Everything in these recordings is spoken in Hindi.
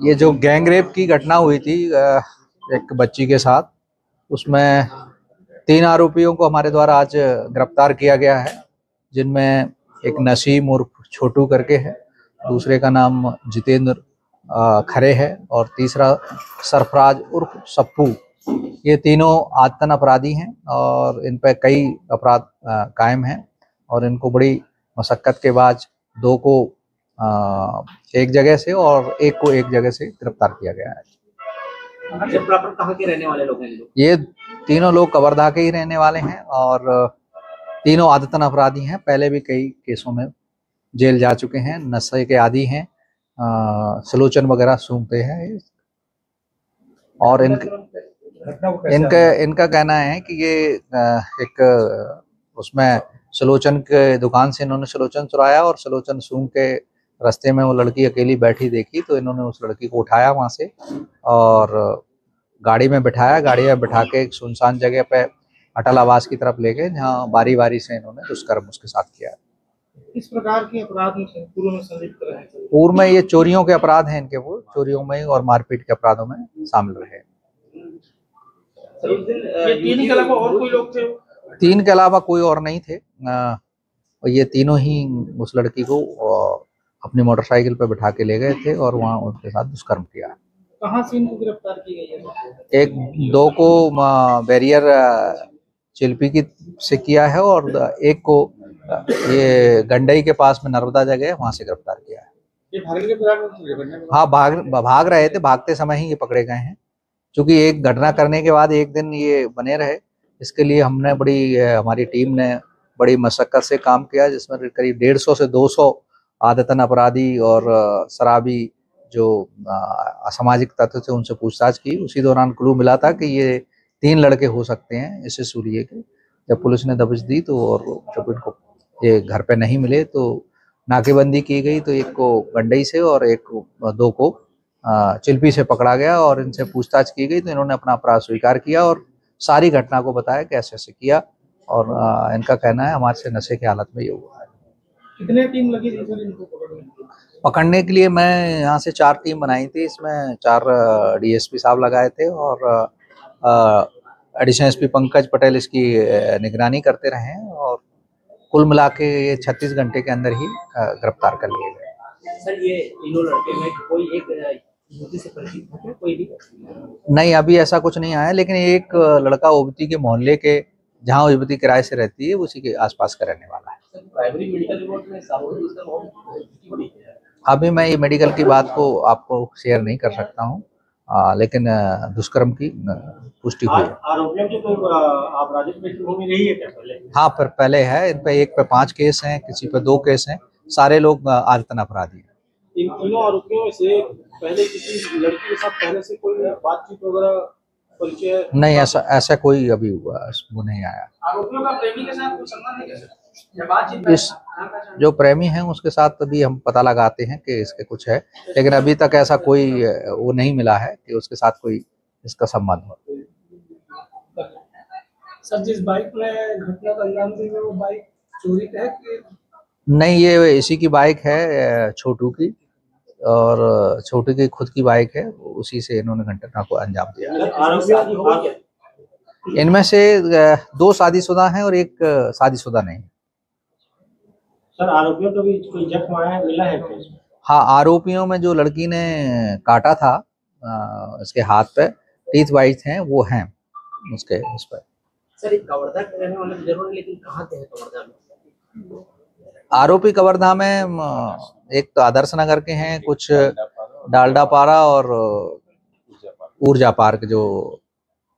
ये जो गैंग रेप की घटना हुई थी एक बच्ची के साथ, उसमें 3 आरोपियों को हमारे द्वारा आज गिरफ्तार किया गया है, जिनमें एक नसीम उर्फ छोटू करके है, दूसरे का नाम जितेंद्र खरे है और तीसरा सरफराज उर्फ सप्पू। ये तीनों आदतन अपराधी हैं और इन पर कई अपराध कायम हैं और इनको बड़ी मशक्कत के बाद 2 को एक जगह से और एक को एक जगह से गिरफ्तार किया गया है। कहाँ के रहने वाले लोग हैं? ये तीनों लोग कवर्धा के ही रहने वाले हैं और तीनों आदतन अपराधी हैं। पहले भी कई केसों में जेल जा चुके हैं, नशे के आदी हैं, सलोचन वगैरह सूंघते हैं। और इनका कहना है कि ये एक उसमें सलोचन के दुकान से इन्होंने सलोचन चुराया और सलोचन सूंघ के रास्ते में वो लड़की अकेली बैठी देखी तो इन्होंने उस लड़की को उठाया वहां से और गाड़ी में बिठाया, गाड़ी में बिठा के एक सुनसान जगह पे अटल आवास की तरफ ले गए, जहाँ बारी बारी से इन्होंने दुष्कर्म उसके साथ किया। इस प्रकार के अपराध में पूर्व में संलिप्त रहे? पूर्व में ये चोरियों के अपराध हैं इनके, वो चोरियों में और मारपीट के अपराधों में शामिल रहे। ये 3 के अलावा और कोई लोग थे? 3 के अलावा कोई और नहीं थे। ये तीनों ही उस लड़की को अपनी मोटरसाइकिल पर बिठा के ले गए थे और वहाँ उनके साथ दुष्कर्म किया। कहाँ से इनको गिरफ्तार की गई है? एक 2 को बैरियर चिल्पी की से किया है और एक को ये गंडई के पास में नर्मदा जगह है, वहां से गिरफ्तार किया है। ये भागने के प्रयास? हाँ, भाग रहे थे, भागते समय ही ये पकड़े गए हैं। क्योंकि एक घटना करने के बाद एक दिन ये बने रहे, इसके लिए हमने हमारी टीम ने बड़ी मशक्कत से काम किया, जिसमें करीब 150 से 200 आदतन अपराधी और शराबी जो असामाजिक तत्व थे उनसे पूछताछ की। उसी दौरान क्लू मिला था कि ये 3 लड़के हो सकते हैं इससे सूर्य के। जब पुलिस ने दबिश दी तो और जब इनको ये घर पे नहीं मिले तो नाकेबंदी की गई, तो एक को गंडई से और एक को 2 को चिल्पी से पकड़ा गया और इनसे पूछताछ की गई तो इन्होंने अपना अपराध स्वीकार किया और सारी घटना को बताया कैसे ऐसे किया और इनका कहना है हमारे से नशे की हालत में ये हुआ है। कितने टीम लगी थी सर इनको पकड़ने के लिए? मैं यहाँ से 4 टीम बनाई थी, इसमें 4 डीएसपी साहब लगाए थे और एडिशनल एसपी पंकज पटेल इसकी निगरानी करते रहे और कुल मिला के ये 36 घंटे के अंदर ही गिरफ्तार कर लिए गए। सर ये तीनों लड़के में कोई एक युवती से परिचित है? कोई भी नहीं, अभी ऐसा कुछ नहीं आया, लेकिन एक लड़का ओबती के मोहल्ले के जहाँ युवती किराए से रहती है उसी के आसपास का रहने वाला है। प्राइमरी मेडिकल रिपोर्ट में सामूहिक दुष्कर्म अभी मैं ये मेडिकल की बात को आपको शेयर नहीं कर सकता हूँ, लेकिन दुष्कर्म की पुष्टि हुई है। आरोपियों की तो आपराधिक पृष्ठभूमि रही है क्या पहले? हाँ, पर पहले है, इन पे एक पे 5 केस हैं, किसी पे 2 केस हैं, सारे लोग आदतन अपराधी हैं। इन तीनों आरोपियों से पहले किसी लड़की के साथ पहले से कोई बातचीत वगैरह परिचय? नहीं, ऐसा कोई अभी हुआ वो नहीं आया। आरोपियों का प्रेमी के साथ कोई संबंध है क्या? बातचीत इस जो प्रेमी हैं उसके साथ अभी हम पता लगाते हैं कि इसके कुछ है, लेकिन अभी तक ऐसा कोई वो नहीं मिला है कि उसके साथ कोई इसका संबंध हो। सर जिस बाइक में घटना को अंजाम दी वो बाइक चोरी है कि नहीं? ये इसी की बाइक है, छोटू की, और छोटू की खुद की बाइक है, उसी से इन्होंने घटना को अंजाम दिया। इनमें से 2 शादीशुदा हैं और एक शादीशुदा नहीं। सर आरोपियों को भी कोई जख्म आया मिला है क्या? हाँ, आरोपियों में जो लड़की ने काटा था इसके हाथ पे टीथ वाइट हैं, वो हैं उसके उस पर। सर एक कवर्धा के रहने वाले जरूर, लेकिन कहाँ के हैं कवर्धा में? आरोपी कवर्धा में एक तो आदर्श नगर के हैं, कुछ डालडापारा और ऊर्जा पार्क जो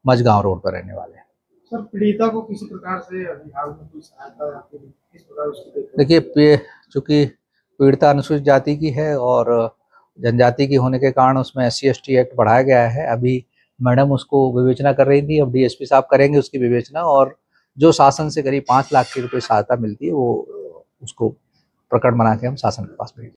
मझगांव रोड पर रहने वाले हैं। सर पीड़िता को किसी प्रकार से हाल में कोई सहायता या फिर किस प्रकार उसको? देखिए, चूंकि पीड़िता अनुसूचित जाति की है और जनजाति की होने के कारण उसमें SC/ST एक्ट बढ़ाया गया है। अभी मैडम उसको विवेचना कर रही थी, अब DSP साहब करेंगे उसकी विवेचना और जो शासन से करीब 5 लाख की रुपए सहायता मिलती है वो उसको प्रकरण बना के हम शासन के पास भेजेंगे।